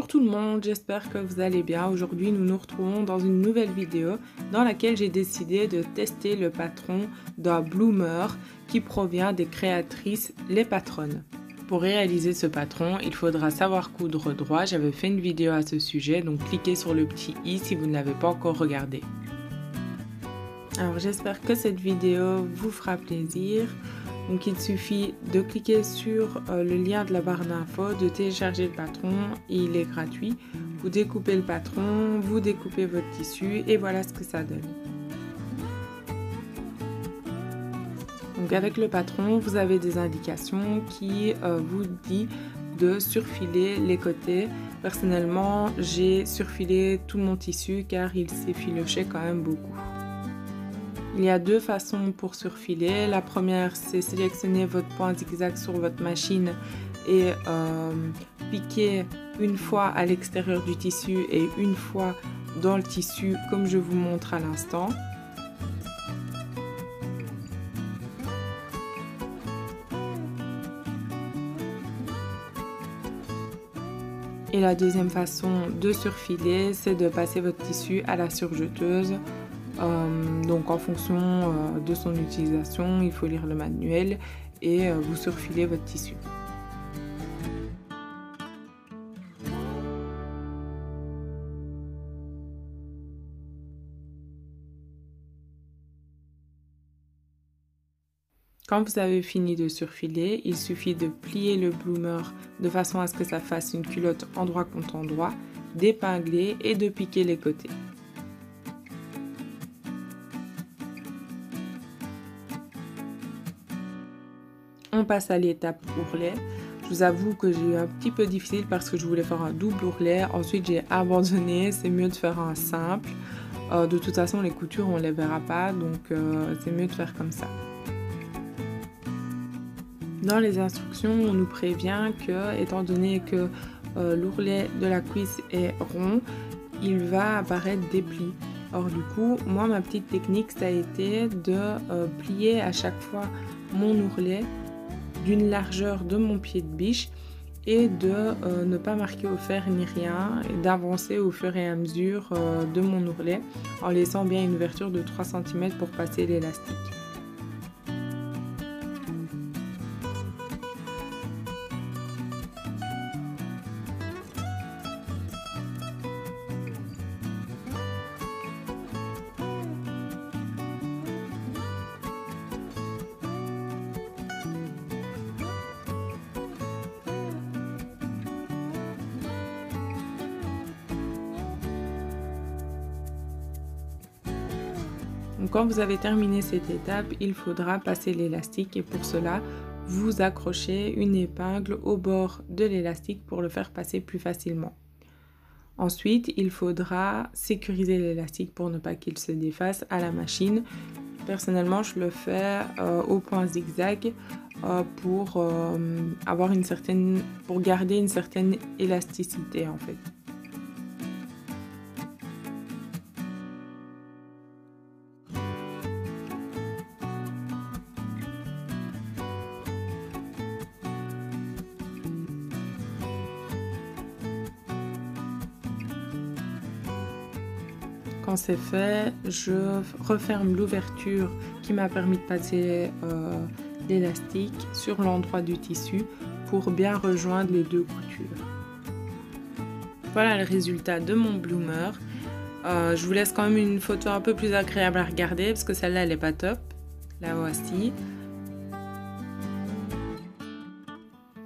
Bonjour tout le monde, j'espère que vous allez bien. Aujourd'hui nous nous retrouvons dans une nouvelle vidéo dans laquelle j'ai décidé de tester le patron d'un bloomer qui provient des créatrices Les Patronnes. Pour réaliser ce patron, il faudra savoir coudre droit. J'avais fait une vidéo à ce sujet, donc cliquez sur le petit i si vous ne l'avez pas encore regardé. Alors j'espère que cette vidéo vous fera plaisir. Donc il suffit de cliquer sur le lien de la barre d'infos, de télécharger le patron et il est gratuit. Vous découpez le patron, vous découpez votre tissu et voilà ce que ça donne. Donc avec le patron, vous avez des indications qui vous disent de surfiler les côtés. Personnellement, j'ai surfilé tout mon tissu car il s'effilochait quand même beaucoup. Il y a deux façons pour surfiler. La première, c'est sélectionner votre point zigzag sur votre machine et piquer une fois à l'extérieur du tissu et une fois dans le tissu comme je vous montre à l'instant. Et la deuxième façon de surfiler, c'est de passer votre tissu à la surjeteuse. Donc en fonction de son utilisation, il faut lire le manuel et vous surfilez votre tissu. Quand vous avez fini de surfiler, il suffit de plier le bloomer de façon à ce que ça fasse une culotte endroit contre endroit, d'épingler et de piquer les côtés. On passe à l'étape ourlet. Je vous avoue que j'ai eu un petit peu difficile parce que je voulais faire un double ourlet. Ensuite, j'ai abandonné. C'est mieux de faire un simple. De toute façon, les coutures, on ne les verra pas. Donc, c'est mieux de faire comme ça. Dans les instructions, on nous prévient que, étant donné que l'ourlet de la cuisse est rond, il va apparaître des plis. Or, du coup, moi, ma petite technique, ça a été de plier à chaque fois mon ourlet d'une largeur de mon pied de biche et de ne pas marquer au fer ni rien et d'avancer au fur et à mesure de mon ourlet en laissant bien une ouverture de 3 cm pour passer l'élastique. Donc quand vous avez terminé cette étape, il faudra passer l'élastique et pour cela, vous accrochez une épingle au bord de l'élastique pour le faire passer plus facilement. Ensuite, il faudra sécuriser l'élastique pour ne pas qu'il se défasse à la machine. Personnellement, je le fais au point zigzag pour garder une certaine élasticité en fait. Quand c'est fait, je referme l'ouverture qui m'a permis de passer l'élastique sur l'endroit du tissu pour bien rejoindre les deux coutures. Voilà le résultat de mon bloomer. Je vous laisse quand même une photo un peu plus agréable à regarder parce que celle-là elle n'est pas top. La voici.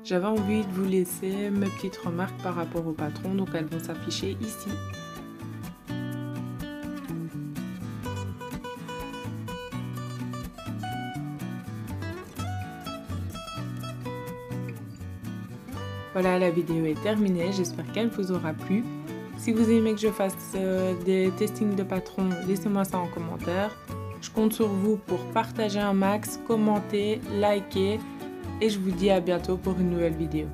J'avais envie de vous laisser mes petites remarques par rapport au patron, donc elles vont s'afficher ici. Voilà, la vidéo est terminée, j'espère qu'elle vous aura plu. Si vous aimez que je fasse des testings de patron, laissez-moi ça en commentaire. Je compte sur vous pour partager un max, commenter, liker et je vous dis à bientôt pour une nouvelle vidéo.